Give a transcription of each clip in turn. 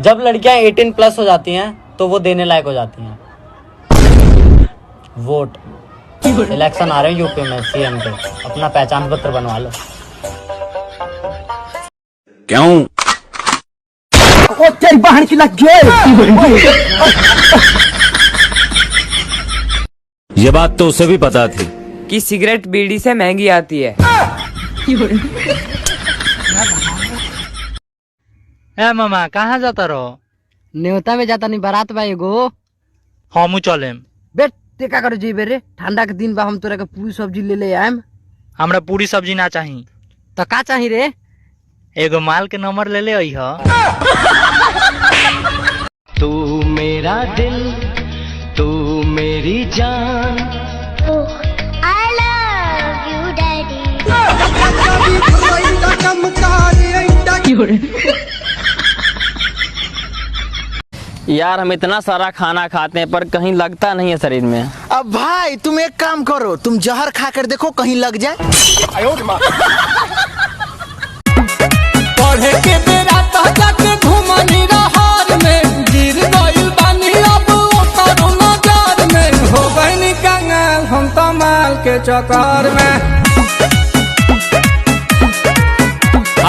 जब लड़कियां 18+ हो जाती हैं तो वो देने लायक हो जाती हैं। वोट। इलेक्शन आ रहे हैं यूपी में सीएम के, अपना पहचान पत्र बनवा लो। क्यों? ओ तेरी बहन की लग ये बात तो उसे भी पता थी कि सिगरेट बीड़ी से महंगी आती है। ए मामा कहाँ जाता रहो? न्योता में जाता नहीं बारात बा एगो। हमू चलेम। बेट ते का करे जी बेरे, ठंडा के दिन बा, हम तोरा के पूरी सब्जी ले आएम। हमरा पूरी सब्जी ना चाहिए। तो का चाही रे? एगो माल के नंबर ले आई ह। तू मेरा दिल, तू मेरी जान। I love you, Daddy. यार हम इतना सारा खाना खाते हैं पर कहीं लगता नहीं है शरीर में। अब भाई तुम एक काम करो, तुम जहर खा कर देखो कहीं लग जाए। पढ़े के बेरा तो जाके घुमनी रहार में, गिर गइल बानी अब ओकर नजर में, हो गइनी कंगाल हम तो माल के चक्कर में।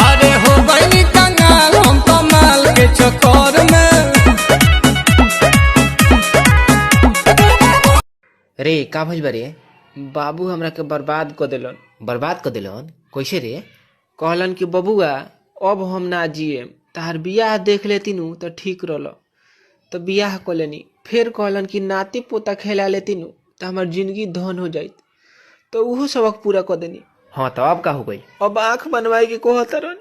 अरे हो गइनी कंगाल हम तो माल के चक्कर में। रे का भइल बरे? बाबू हमरा के बर्बाद कर दिलन। बर्बाद कर दिलन? कैसे रे? कहलन कि बबुआ अब हम ना जिए, तार बियाह देख लेती नु तो ठीक रहल, तो बियाह कर लेनी। फिर कहलन कि नाती पोता खेला लेती नु तो हमार जिंदगी धन हो जाइत, तो उहो सबक पूरा कर देनी। हाँ तो अब का हो गई? अब आँख बनवाए के कहतरन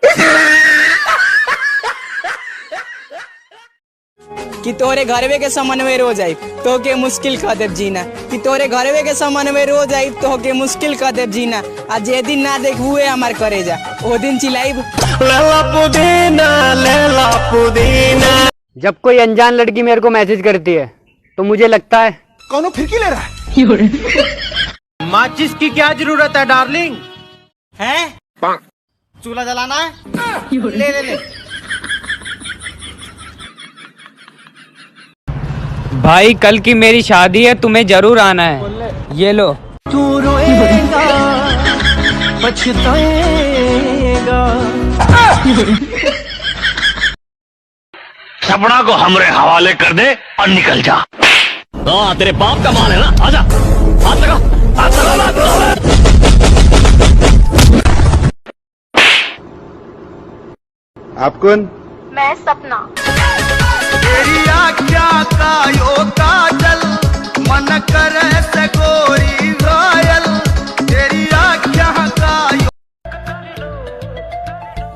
कि तोरे घरवे के समन्वय रो जाई तो के मुश्किल कर देव जीना, कि तोरे घरवे के समन्वय रो जाई तो के मुश्किल कर देव जीना। आ जे दिन ना देखबुए हमार करे जा, ओ दिन चिल्लाइब लेला पुदीना, लेला पुदीना। जब कोई अनजान लड़की मेरे को मैसेज करती है तो मुझे लगता है कौनो फिरकी ले रहा है। माचिस की क्या जरूरत है डार्लिंग? हैं? चूल्हा जलाना है? ले ले ले। भाई कल की मेरी शादी है, तुम्हें जरूर आना है। ये लो। तू रोएगा पछताएगा। सपना को हमरे हवाले कर दे और निकल जा। हाँ तेरे बाप का माल है ना, आजा हाथ लगा, हाथ लगा, हाथ लगा। आप कौन? मैं सपना। तेरी आख्या का यो काजल, मन करे से गोरी घायल। तेरी आख्या का यो।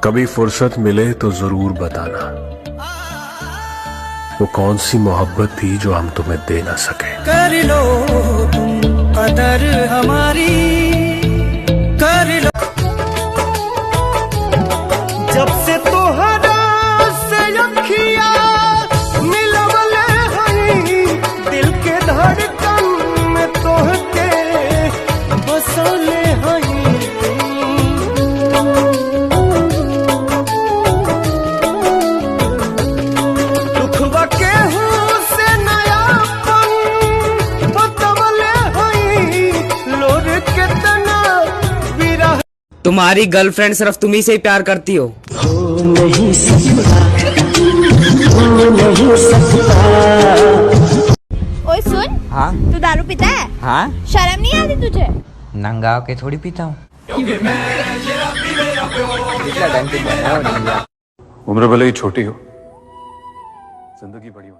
कभी फुर्सत मिले तो जरूर बताना, वो कौन सी मोहब्बत थी जो हम तुम्हें दे ना सके। कर लो तुम कदर हमारी, कर लो। जब से तोहरा से अखिया मिलवले हई, दिल के धड़कन में तोहके बसले हई। दुखवा के हूँ से नयापन बतवले हई, लोर कितना विरह। तुम्हारी गर्लफ्रेंड सिर्फ तुम्ही से ही प्यार करती हो। नहीं सकता, हो नहीं सकता। ओए सुन। हाँ तू दारू पीता है? हाँ। शर्म नहीं आती तुझे? नंगा के थोड़ी पीता हूँ। उम्र भले ही छोटी हो, जिंदगी बड़ी हो।